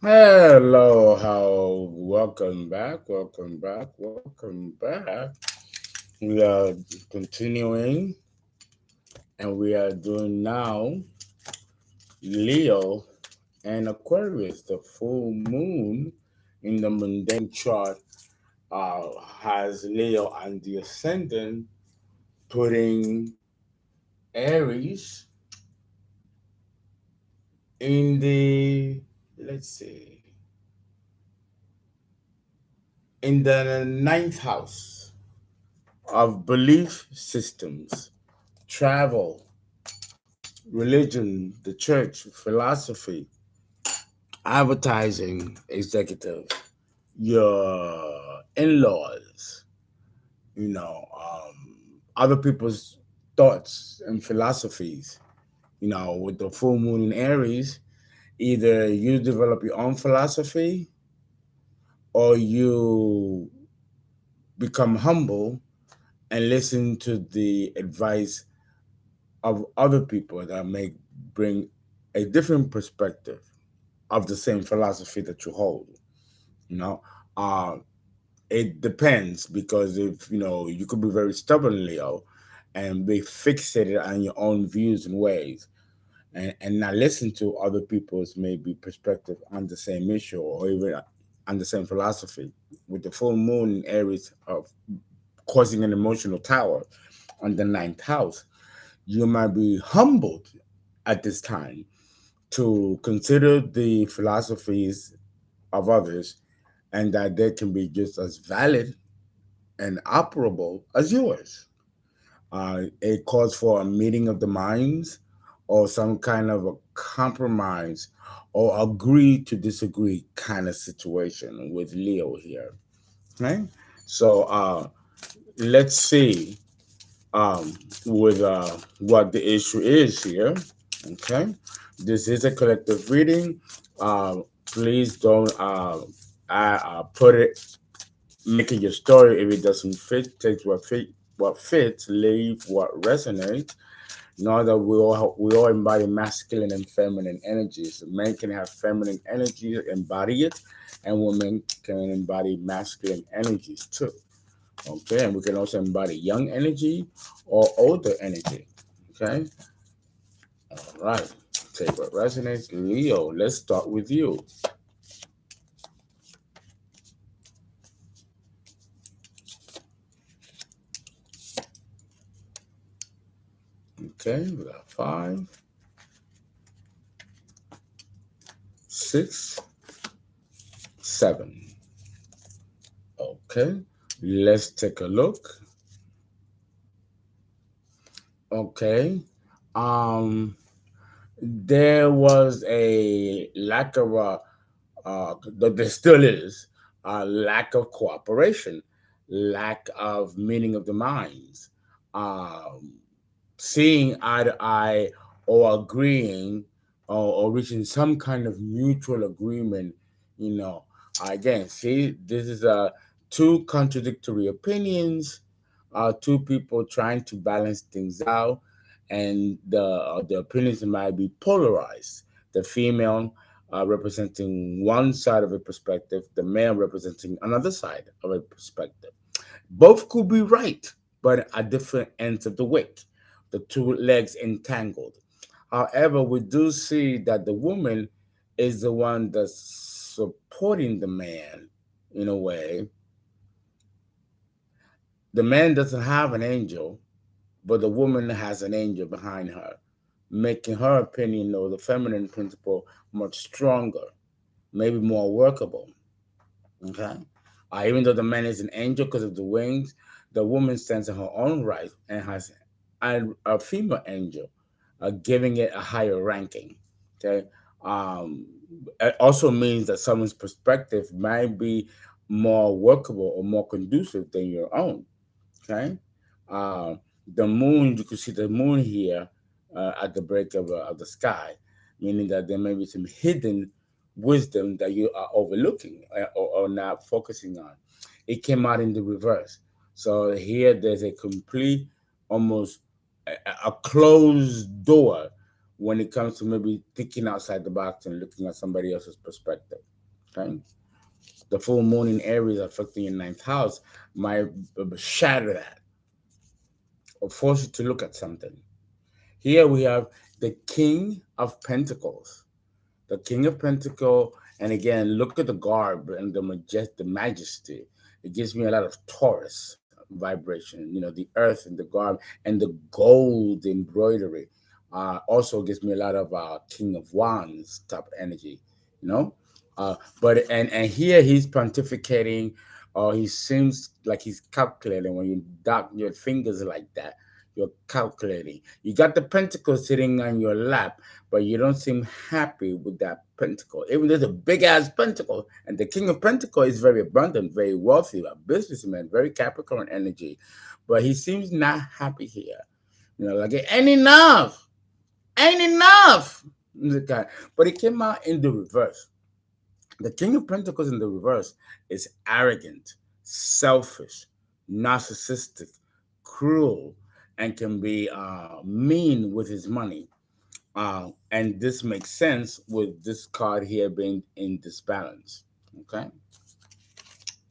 Hello, how welcome back. We are continuing and we are doing now Leo and Aquarius, the full moon in the mundane chart has Leo and the ascendant putting Aries in the let's see in the ninth house of belief systems, travel, religion, the church, philosophy, advertising executive, your in-laws, other people's thoughts and philosophies. With the full moon in Aries, either you develop your own philosophy or you become humble and listen to the advice of other people that may bring a different perspective of the same philosophy that you hold. You know, uh, it depends because if you could be very stubborn, Leo, and be fixated on your own views and ways, and not listen to other people's maybe perspective on the same issue or even on the same philosophy. With the full moon in Aries of causing an emotional tower on the ninth house, you might be humbled at this time to consider the philosophies of others and that they can be just as valid and operable as yours. It calls for a meeting of the minds or some kind of a compromise or agree to disagree kind of situation with Leo here. Right? So let's see um, with what the issue is here. Okay, this is a collective reading. Uh, please don't put it, make it your story if it doesn't fit. Take what fits, leave what resonates. Know that we all embody masculine and feminine energies. Men can have feminine energy, embody it, and women can embody masculine energies too. Okay, and we can also embody young energy or older energy. Okay, all right. Take what resonates. Leo, let's start with you. Okay, we got 5, 6, 7. Okay, let's take a look. Okay, um, there was a lack of there still is a lack of cooperation, lack of meeting of the minds, um, seeing eye to eye or agreeing or reaching some kind of mutual agreement. You know, again, see, this is two contradictory opinions, two people trying to balance things out, and the opinions might be polarized. The female representing one side of a perspective, the male representing another side of a perspective. Both could be right, but at different ends of the wick, the two legs entangled. However, we do see that the woman is the one that's supporting the man in a way. The man doesn't have an angel, but the woman has an angel behind her, making her opinion or the feminine principle much stronger, maybe more workable. Okay. Even though the man is an angel because of the wings, the woman stands in her own right and has a female angel, giving it a higher ranking. Okay. Um, it also means that someone's perspective might be more workable or more conducive than your own. Okay. Uh, the moon, you can see the moon here at the break of the sky, meaning that there may be some hidden wisdom that you are overlooking or not focusing on. It came out in the reverse. So here there's a complete, almost a closed door when it comes to maybe thinking outside the box and looking at somebody else's perspective. Okay, the full moon in Aries affecting your ninth house might shatter that or force you to look at something. Here we have the King of Pentacles. The King of Pentacles, and again, look at the garb and the majesty. It gives me a lot of Taurus vibration. You know, the earth and the garb and the gold embroidery. Also gives me a lot of King of Wands type energy. You know, but and here he's pontificating, or he seems like he's calculating. When you dot your fingers like that, you're calculating. You got the pentacle sitting on your lap, but you don't seem happy with that pentacle. Even though it's a big ass pentacle, and the King of Pentacles is very abundant, very wealthy, a businessman, very Capricorn energy, but he seems not happy here. You know, like it ain't enough. But it came out in the reverse. The King of Pentacles in the reverse is arrogant, selfish, narcissistic, cruel, and can be mean with his money. And this makes sense with this card here being in disbalance. Okay.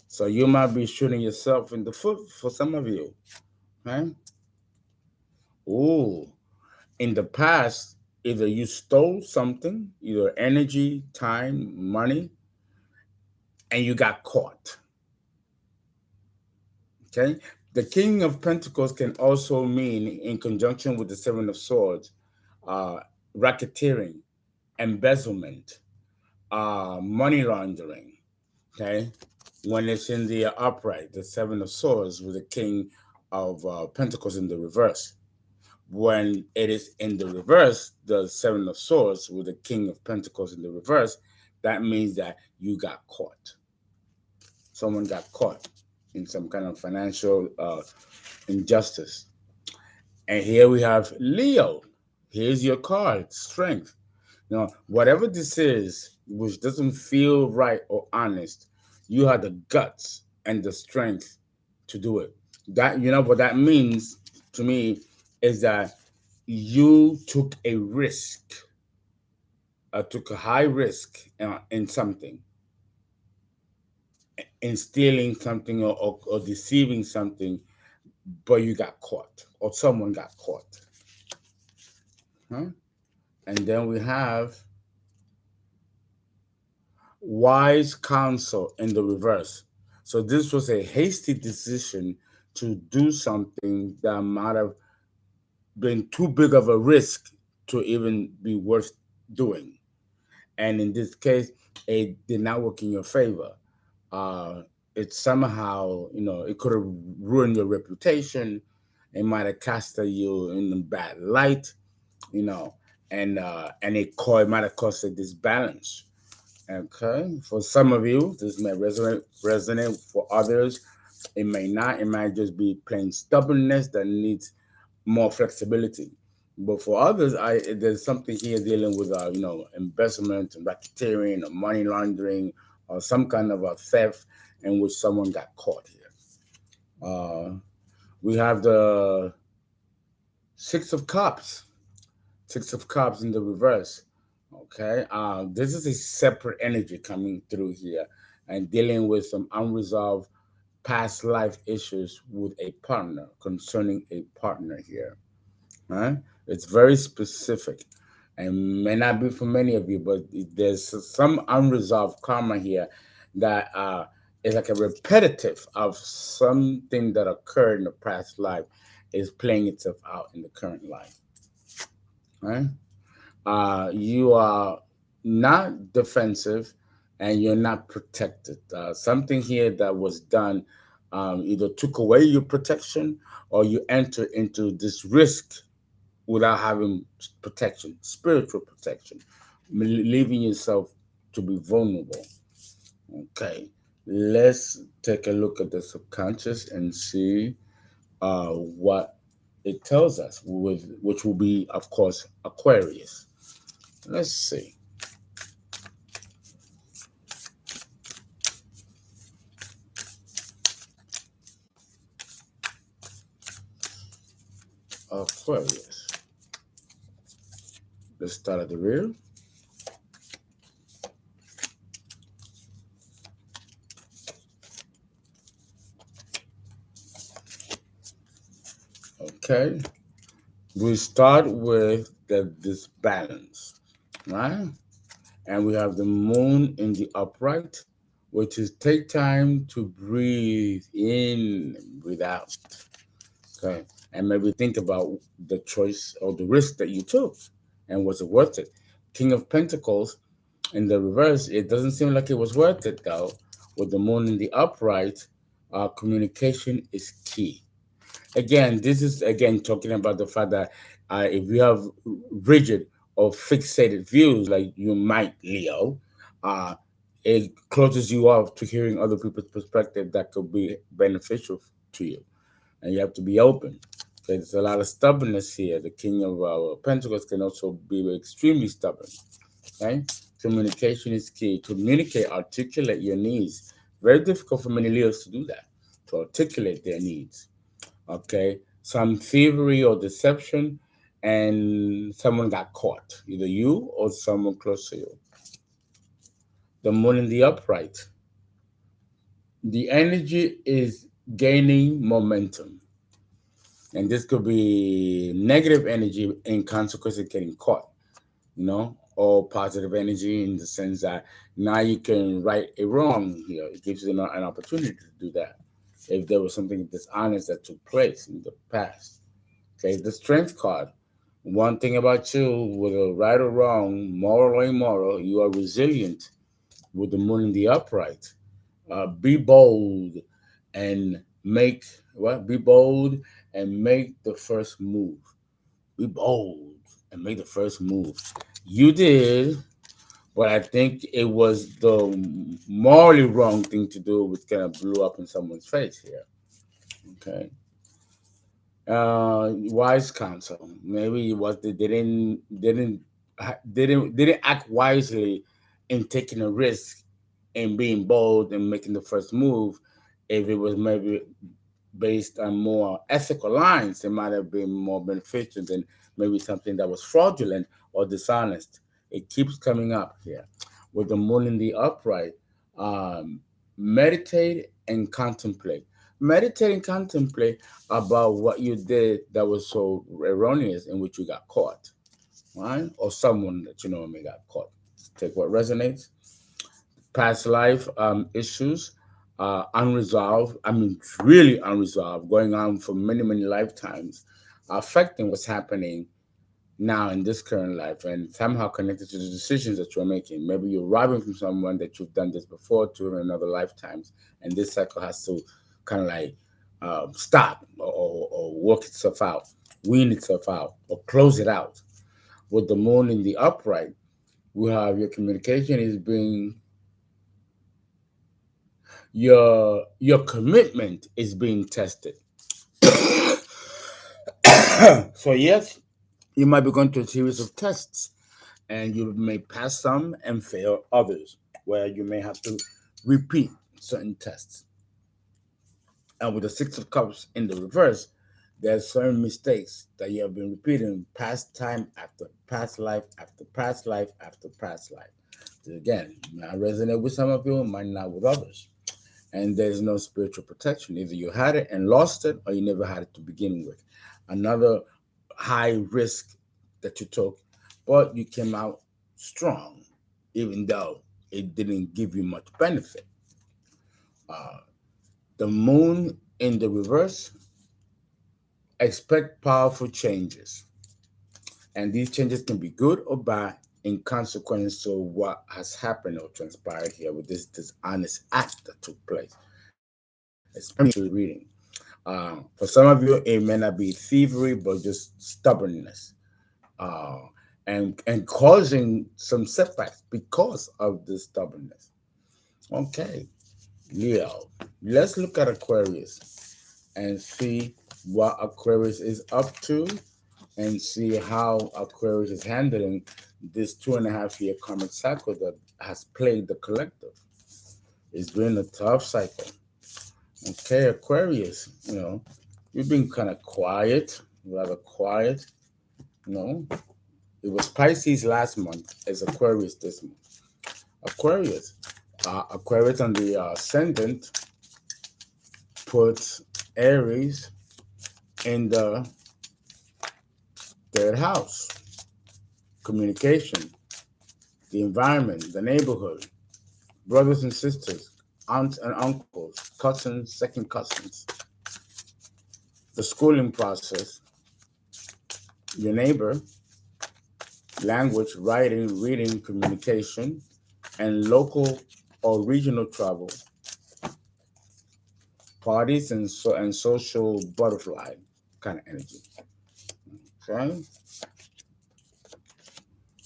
So you might be shooting yourself in the foot for some of you. Okay. Ooh. In the past, either you stole something, either energy, time, money, and you got caught. Okay. The King of Pentacles can also mean, in conjunction with the Seven of Swords, uh, racketeering, embezzlement, money laundering. Okay, when it's in the upright, the Seven of Swords with the King of Pentacles in the reverse. When it is in the reverse, the Seven of Swords with the King of Pentacles in the reverse, that means that you got caught. Someone got caught in some kind of financial injustice. And here we have Leo. Here's your card, strength. Now, whatever this is, which doesn't feel right or honest, you have the guts and the strength to do it. That, you know what that means to me is that you took a risk, took a high risk in something, in stealing something or deceiving something, but you got caught or someone got caught. Huh? And then we have wise counsel in the reverse. So this was a hasty decision to do something that might have been too big of a risk to even be worth doing. And in this case, it did not work in your favor. It somehow, you know, it could have ruined your reputation. It might have casted you in a bad light, you know, and it might have caused a disbalance. Okay, for some of you, this may resonate. For others, it may not. It might just be plain stubbornness that needs more flexibility. But for others, there's something here dealing with you know, embezzlement and racketeering or money laundering or some kind of a theft in which someone got caught here. We have the Six of Cups. Six of Cups in the reverse. Okay, this is a separate energy coming through here and dealing with some unresolved past life issues with a partner, concerning a partner here. Right? It's very specific and may not be for many of you, but there's some unresolved karma here that is like a repetitive of something that occurred in the past life is playing itself out in the current life. Right? You are not defensive and you're not protected. Something here that was done either took away your protection or you enter into this risk without having protection, spiritual protection, leaving yourself to be vulnerable. Okay, let's take a look at the subconscious and see what it tells us, which will be, of course, Aquarius. Let's see. Aquarius. Let's start at the rear. Okay, we start with this balance, right? And we have the moon in the upright, which is take time to breathe in and breathe out. Okay, and maybe think about the choice or the risk that you took, and was it worth it? King of Pentacles in the reverse, it doesn't seem like it was worth it though. With the moon in the upright, communication is key. Again, this is again talking about the fact that if you have rigid or fixated views, like you might, Leo, uh, it closes you off to hearing other people's perspective that could be beneficial to you, and you have to be open. There's a lot of stubbornness here. The King of Pentacles can also be extremely stubborn. Okay, communication is key. Communicate, articulate your needs. Very difficult for many Leos to do that, to articulate their needs. Okay, some thievery or deception, and someone got caught, either you or someone close to you. The moon in the upright, the energy is gaining momentum, and this could be negative energy in consequence of getting caught, or positive energy in the sense that now you can right a wrong here. It gives you an opportunity to do that if there was something dishonest that took place in the past. Okay, the strength card. One thing about you, whether right or wrong, moral or immoral, you are resilient with the moon in the upright. Be bold and make what? Be bold and make the first move. Be bold and make the first move. You did, but I think it was the morally wrong thing to do, which kind of blew up in someone's face here. Okay. Wise counsel. Maybe it was they didn't act wisely in taking a risk and being bold and making the first move. If it was maybe based on more ethical lines, it might have been more beneficial than maybe something that was fraudulent or dishonest. It keeps coming up here with the moon in the upright. Um, Meditate and contemplate. Meditate and contemplate about what you did that was so erroneous in which you got caught, right? Or someone that you know may got caught. Take what resonates. Past life issues, unresolved. I mean, really unresolved, going on for many, many lifetimes, affecting what's happening now in this current life and somehow connected to the decisions that you're making. Maybe you're robbing from someone that you've done this before to in other lifetimes, and this cycle has to kind of like stop or work itself out, wean itself out, or close it out. With the moon in the upright, we have your communication is being your commitment is being tested. So yes, you might be going through a series of tests, and you may pass some and fail others, where you may have to repeat certain tests. And with the Six of Cups in the reverse, there are certain mistakes that you have been repeating past time after past life after past life after past life. Again, might resonate with some of you, might not with others. And there's no spiritual protection. Either you had it and lost it, or you never had it to begin with. Another high risk that you took, but you came out strong, even though it didn't give you much benefit. Uh, the moon in the reverse, expect powerful changes. And these changes can be good or bad in consequence of what has happened or transpired here with this dishonest act that took place, especially reading. For some of you, it may not be thievery, but just stubbornness, uh, and causing some setbacks because of this stubbornness. Okay, Leo, let's look at Aquarius and see what Aquarius is up to and see how Aquarius is handling this 2.5 year karmic cycle that has plagued the collective. It's been a tough cycle. Okay, Aquarius, you've been kind of quiet, rather quiet. It was Pisces last month, it's Aquarius this month. Aquarius on the ascendant puts Aries in the Third house, communication, the environment, the neighborhood, brothers and sisters, aunts and uncles, cousins, second cousins, the schooling process, your neighbor, language, writing, reading, communication, and local or regional travel, parties and social butterfly kind of energy. Okay,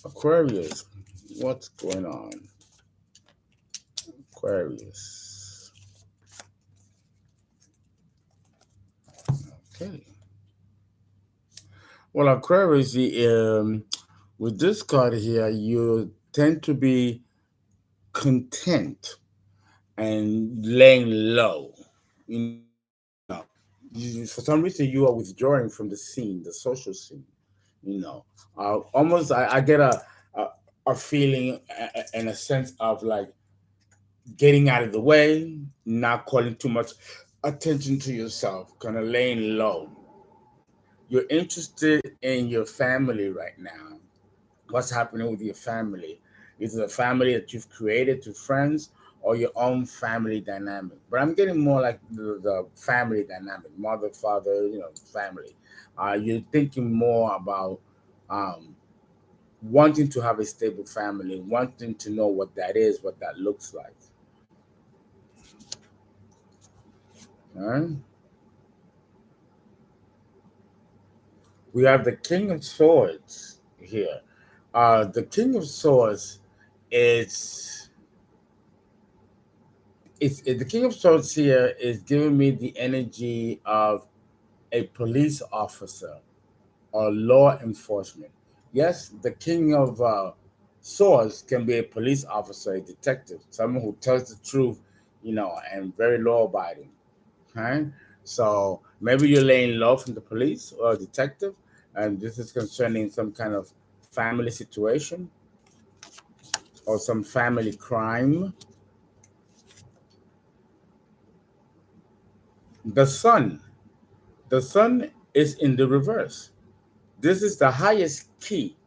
Aquarius, what's going on? Aquarius. Okay. Well, Aquarius, with this card here, you tend to be content and laying low. You know, for some reason, you are withdrawing from the scene, the social scene. You know, almost I get a, a feeling and a sense of like getting out of the way, not calling too much attention to yourself, kind of laying low. You're interested in your family right now. What's happening with your family? Is it a family that you've created to friends or your own family dynamic? But I'm getting more like the family dynamic, mother, father, family. You're thinking more about um, wanting to have a stable family, wanting to know what that is, what that looks like. All right. We have the King of Swords here. The King of Swords is the King of Swords here is giving me the energy of a police officer or law enforcement. Yes, the King of Swords can be a police officer, a detective, someone who tells the truth, and very law abiding. Okay, so maybe you're laying low from the police or a detective, and this is concerning some kind of family situation or some family crime. The sun, the sun is in the reverse. This is the highest key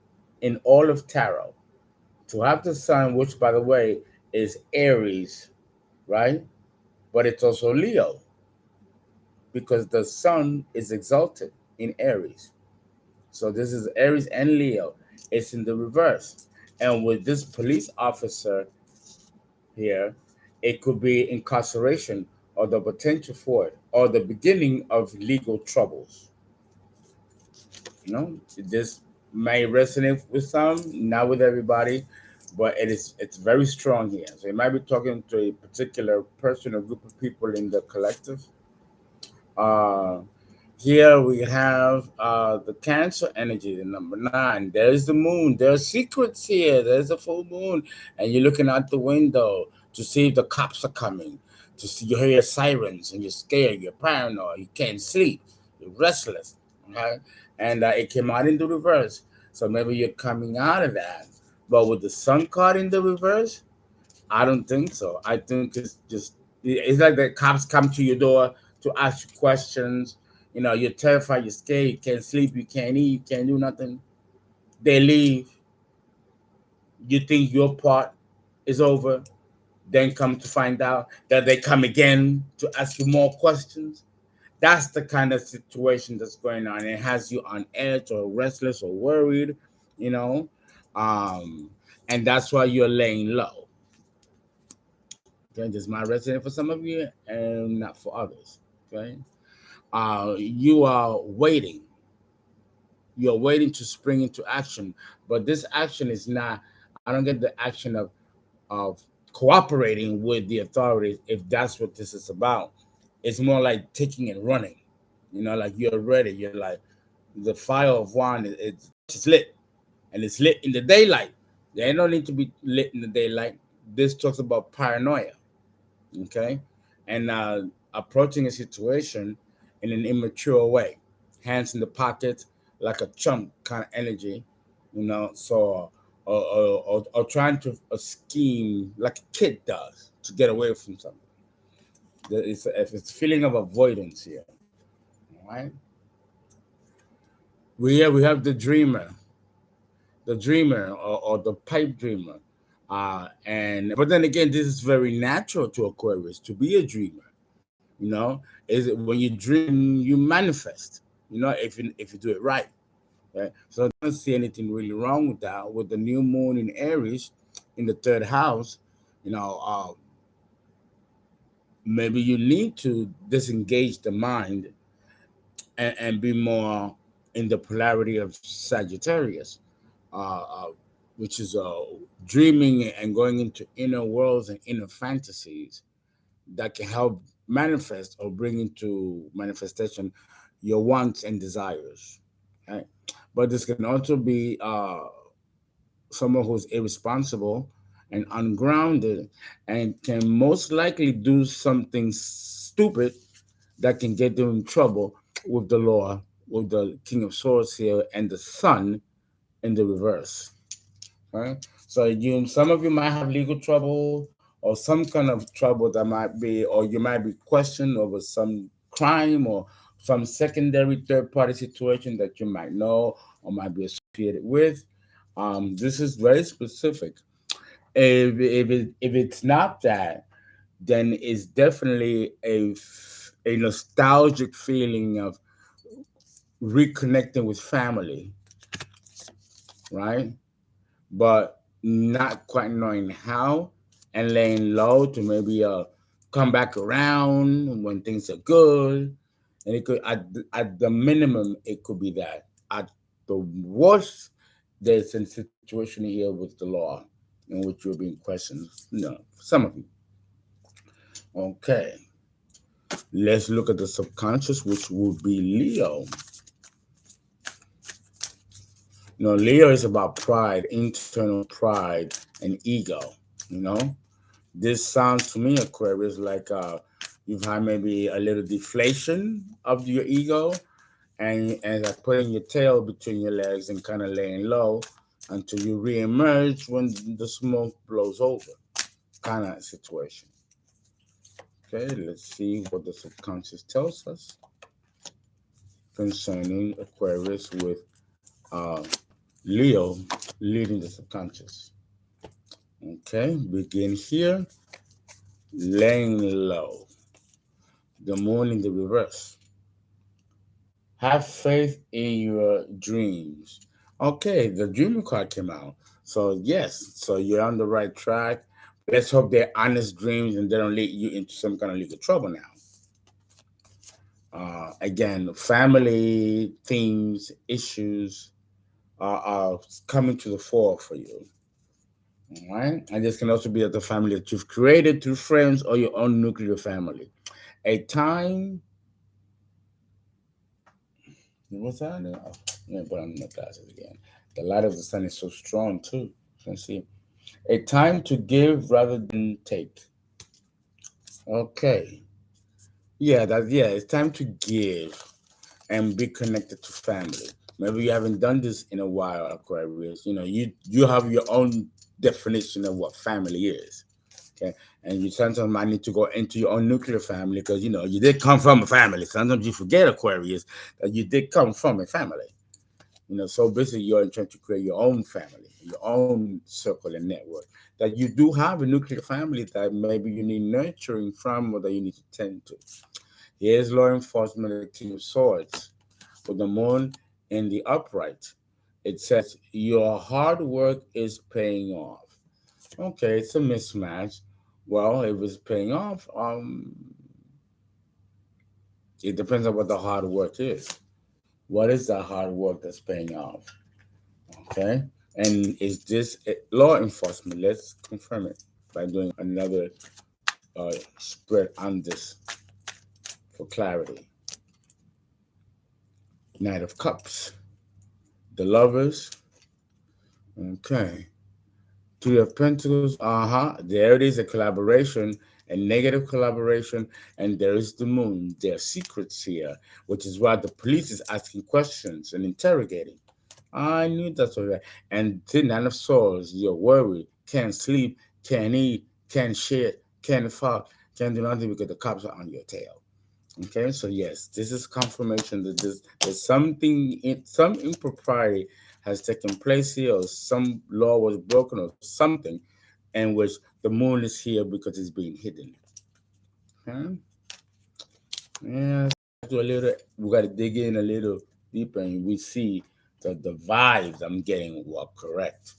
in all of tarot. To have the sun, which by the way is Aries, right? But it's also Leo because the sun is exalted in Aries. So this is Aries and Leo. It's in the reverse. And with this police officer here, it could be incarceration or the potential for it or the beginning of legal troubles. This may resonate with some, not with everybody, but it's very strong here. So you might be talking to a particular person or group of people in the collective. Uh, Here we have the Cancer energy, the number 9. There's the moon. There's secrets here. There's a full moon, and you're looking out the window to see if the cops are coming. To see you hear sirens, and you're scared. You're paranoid. You can't sleep. You're restless. Okay, and it came out in the reverse. So maybe you're coming out of that. But with the sun card in the reverse, I don't think so. I think it's like the cops come to your door to ask you questions. You're terrified, you're scared, you can't sleep, you can't eat, you can't do nothing. They leave. You think your part is over. Then come to find out that they come again to ask you more questions. That's the kind of situation that's going on. It has you on edge or restless or worried, you know. Um, and that's why you're laying low. Okay, this might resonate for some of you and not for others. Okay. You are waiting. You're waiting to spring into action, but this action is not. I don't get the action of cooperating with the authorities if that's what this is about. It's more like taking and running. Like you're ready. You're like the fire of one. It's lit, and it's lit in the daylight. There don't need to be lit in the daylight. This talks about paranoia. Okay, and approaching a situation in an immature way, hands in the pocket, like a chump kind of energy, So, or trying to scheme like a kid does to get away from something. It's a feeling of avoidance here. All right. we have the dreamer, or the pipe dreamer. And but then again, this is very natural to Aquarius to be a dreamer. You know, is it when you dream, you manifest. You know, if you do it right. Right? So I don't see anything really wrong with that. With the new moon in Aries in the third house, you know, maybe you need to disengage the mind and be more in the polarity of Sagittarius, which is dreaming and going into inner worlds and inner fantasies that can help manifest or bring into manifestation your wants and desires. Right? But this can also be someone who's irresponsible and ungrounded and can most likely do something stupid that can get them in trouble with the law, with the King of Swords here and the Sun in the reverse. Right? So some of you might have legal trouble or some kind of trouble that might be, or you might be questioned over some crime or some secondary third party situation that you might know or might be associated with. This is very specific. If it's not that, then it's definitely a nostalgic feeling of reconnecting with family, right? But not quite knowing how and laying low to maybe come back around when things are good. And it could, at the minimum, it could be that. At the worst, there's a situation here with the law in which you're being questioned. No, some of you. Okay, let's look at the subconscious, which would be Leo. Leo is about pride, internal pride, and ego. You know, this sounds to me, Aquarius, like you've had maybe a little deflation of your ego, and like putting your tail between your legs and kind of laying low until you reemerge when the smoke blows over, kind of situation. Okay, let's see what the subconscious tells us concerning Aquarius with uh, Leo leading the subconscious. Okay, begin here, laying low. The moon in the reverse. Have faith in your dreams. Okay, the dream card came out. So yes, so you're on the right track. Let's hope they're honest dreams and they don't lead you into some kind of legal trouble now. Again, family themes, issues are coming to the fore for you. All right, and this can also be the family that you've created through friends or your own nuclear family. A time. What's that? Oh, let me put on my glasses again. The light of the sun is so strong too. You can see. A time to give rather than take. Okay. Yeah. It's time to give and be connected to family. Maybe you haven't done this in a while, Aquarius. You have your own definition of what family is. Okay, and you sometimes might need to go into your own nuclear family because you did come from a family. Sometimes you forget, Aquarius, that you did come from a family. So basically you're trying to create your own family, your own circle and network. That you do have a nuclear family that maybe you need nurturing from or that you need to tend to. Here's law enforcement, the King of Swords, with the moon in the upright. It says your hard work is paying off. Okay, it's a mismatch. Well, if it's paying off, it depends on what the hard work is. What is the hard work that's paying off? Okay, and is this law enforcement? Let's confirm it by doing another spread on this for clarity. Knight of Cups, the Lovers. Okay, Three of Pentacles. There it is, a collaboration, a negative collaboration, and there is the moon. There are secrets here, which is why the police is asking questions and interrogating. I knew that's all right. And the Nine of Swords, you're worried, can't sleep, can't eat, can't shit, can't fuck, can't do nothing because the cops are on your tail. Okay, so yes, this is confirmation that there's something, some impropriety has taken place here, or some law was broken, or something, in which the moon is here because it's being hidden. Okay? Yeah, do a little. We got to dig in a little deeper, and we see that the vibes I'm getting were correct.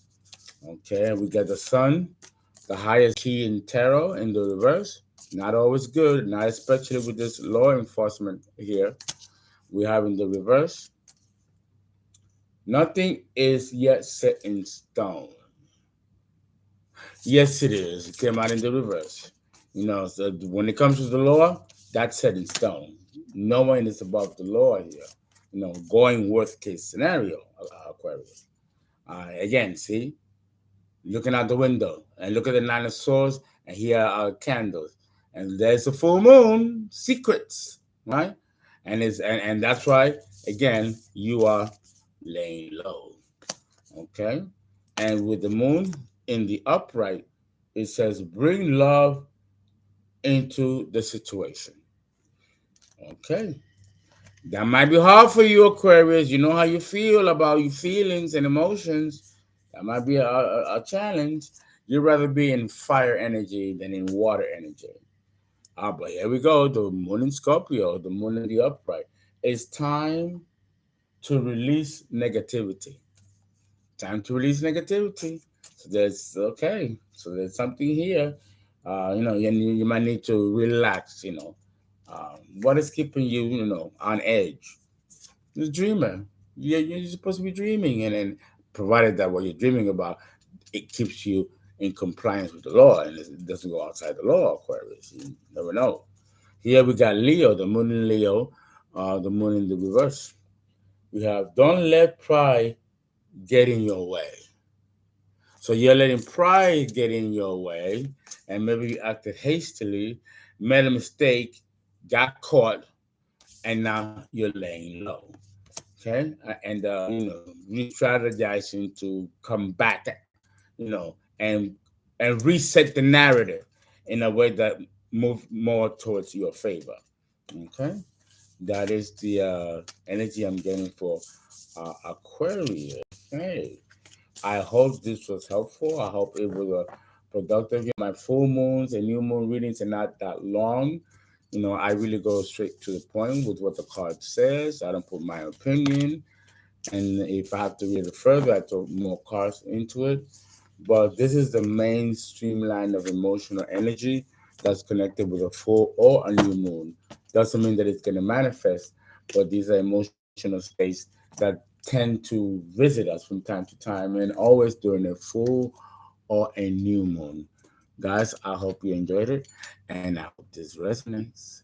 Okay, we got the sun, the highest key in tarot in the reverse. Not always good, not especially with this law enforcement here. We have in the reverse. Nothing is yet set in stone. Yes, it is. It came out in the reverse. So when it comes to the law, that's set in stone. No one is above the law here. Going worst case scenario, Aquarius. Again, see, looking out the window and look at the nine of swords, and here are candles, and there's a full moon. Secrets, right? And that's why again you are laying low. Okay, and with the moon in the upright, it says bring love into the situation. Okay, that might be hard for you, Aquarius. You know how you feel about your feelings and emotions. That might be a challenge. You'd rather be in fire energy than in water energy. But here we go. The moon in Scorpio, the moon in the upright. It's time to release negativity. Time to release negativity. So there's okay. So there's something here. You might need to relax. What is keeping you, on edge? You're a dreamer. You're supposed to be dreaming, and then provided that what you're dreaming about, it keeps you in compliance with the law, and it doesn't go outside the law, Aquarius. You never know. Here we got Leo, the moon in Leo, the moon in the reverse. We have don't let pride get in your way. So you're letting pride get in your way, and maybe you acted hastily, made a mistake, got caught, and now you're laying low. Okay, and re-strategizing to combat that, and reset the narrative in a way that move more towards your favor. Okay, that is the energy I'm getting for Aquarius. Hey, I hope this was helpful. I hope it was productive. My full moons and new moon readings are not that long. I really go straight to the point with what the card says. I don't put my opinion. And if I have to read it further, I throw more cards into it. But this is the main streamline of emotional energy that's connected with a full or a new moon. Doesn't mean that it's going to manifest, but these are emotional states that tend to visit us from time to time, and always during a full or a new moon. Guys, I hope you enjoyed it, and I hope this resonates.